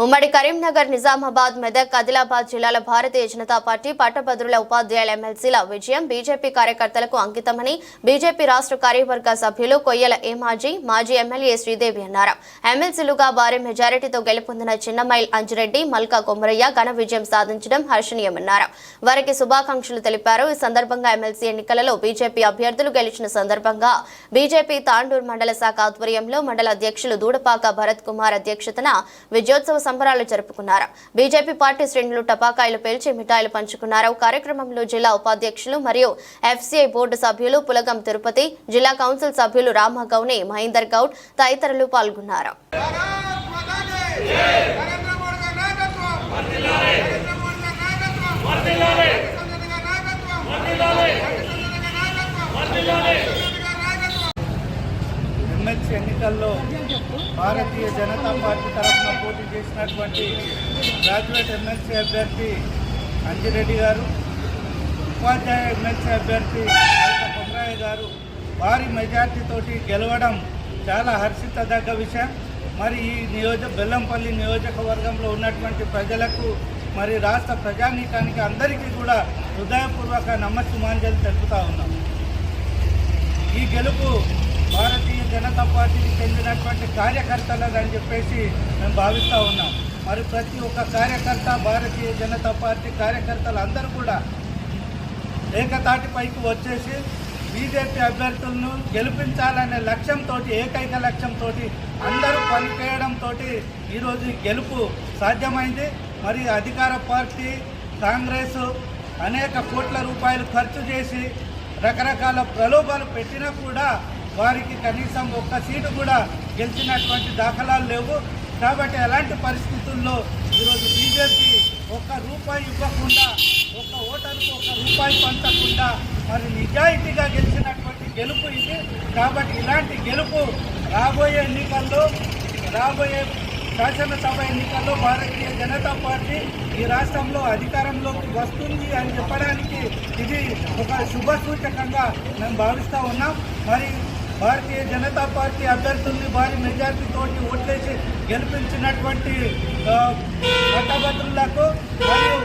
ఉమ్మడి కరీంనగర్, నిజామాబాద్, మెదక్, ఆదిలాబాద్ జిల్లాల భారతీయ జనతా పార్టీ పట్టభద్రుల ఉపాధ్యాయుల ఎమ్మెల్సీల విజయం బీజేపీ కార్యకర్తలకు అంకితమని బీజేపీ రాష్ట్ర కార్యవర్గ సభ్యులు కొయ్యల ఏమాజీ, మాజీ ఎమ్మెల్యే శ్రీదేవి అన్నారు. ఎమ్మెల్సీలుగా భారీ మెజారిటీతో గెలుపొందిన చిన్నమైల్ అంజిరెడ్డి, మల్కా కొమరయ్య ఘన విజయం సాధించడం హర్షణీయమన్నారు. వారికి శుభాకాంక్షలు తెలిపారు. ఈ సందర్భంగా ఎమ్మెల్సీ ఎన్నికలలో బీజేపీ అభ్యర్థులు గెలిచిన సందర్భంగా బీజేపీ తాండూర్ మండల శాఖ ఆధ్వర్యంలో మండల అధ్యక్షులు దూడపాక భరత్ కుమార్ అధ్యక్షతన విజయోత్సవ సంబరాలు జరుపుకున్నారు. బీజేపీ పార్టీ శ్రేణులు టపాకాయలు పేల్చి మిఠాయిలు పంచుకున్నారు. కార్యక్రమంలో జిల్లా ఉపాధ్యక్షులు మరియు ఎఫ్సీఐ బోర్డు సభ్యులు పులగం తిరుపతి, జిల్లా కౌన్సిల్ సభ్యులు రామగౌని, మహేందర్ గౌడ్ తదితరులు పాల్గొన్నారు. ఎమ్మెల్సీ ఎన్నికల్లో భారతీయ జనతా పార్టీ తరఫున పోటీ చేసినటువంటి గ్రాడ్యుయేట్ ఎమ్మెల్సీ అభ్యర్థి అంజిరెడ్డి గారు, ఉపాధ్యాయ ఎమ్మెల్సీ అభ్యర్థి కొమరయ్య గారు భారీ మెజార్టీతోటి గెలవడం చాలా హర్షించదగ్గ విషయం. మరి ఈ బెల్లంపల్లి నియోజకవర్గంలో ఉన్నటువంటి ప్రజలకు, మరి రాష్ట్ర ప్రజానీకానికి అందరికీ కూడా హృదయపూర్వక నమస్సుమాంజలి తెలుపుతా ఉన్నాం. ఈ గెలుపు భారతీయ జనతా పార్టీకి చెందినటువంటి కార్యకర్తలని చెప్పేసి మేము భావిస్తూ ఉన్నాం. మరి ప్రతి ఒక్క కార్యకర్త, భారతీయ జనతా పార్టీ కార్యకర్తలు అందరూ కూడా ఏకతాటిపైకి వచ్చేసి బీజేపీ అభ్యర్థులను గెలిపించాలనే లక్ష్యంతో, ఏకైక లక్ష్యంతో అందరూ పనిచేయడంతో ఈరోజు గెలుపు సాధ్యమైంది. మరి అధికార పార్టీ కాంగ్రెస్ అనేక కోట్ల రూపాయలు ఖర్చు చేసి రకరకాల ప్రలోభాలు పెట్టినా కూడా వారికి కనీసం ఒక్క సీటు కూడా గెలిచినటువంటి దాఖలాలు లేవు. కాబట్టి అలాంటి పరిస్థితుల్లో ఈరోజు బీజేపీ ఒక్క రూపాయి ఇవ్వకుండా, ఒక్క ఓటర్కు ఒక్క రూపాయి పంచకుండా మరి నిజాయితీగా గెలిచినటువంటి గెలుపు ఇది. కాబట్టి ఇలాంటి గెలుపు రాబోయే శాసనసభ ఎన్నికల్లో భారతీయ జనతా పార్టీ ఈ రాష్ట్రంలో అధికారంలోకి వస్తుంది అని చెప్పడానికి ఇది ఒక శుభ సూచకంగా మేము భావిస్తూ ఉన్నాం. మరి భారతీయ జనతా పార్టీ అభ్యర్థుల్ని భారీ మెజార్టీతోటి ఓట్లేసి గెలిపించినటువంటి పట్టభద్రులకు మరియు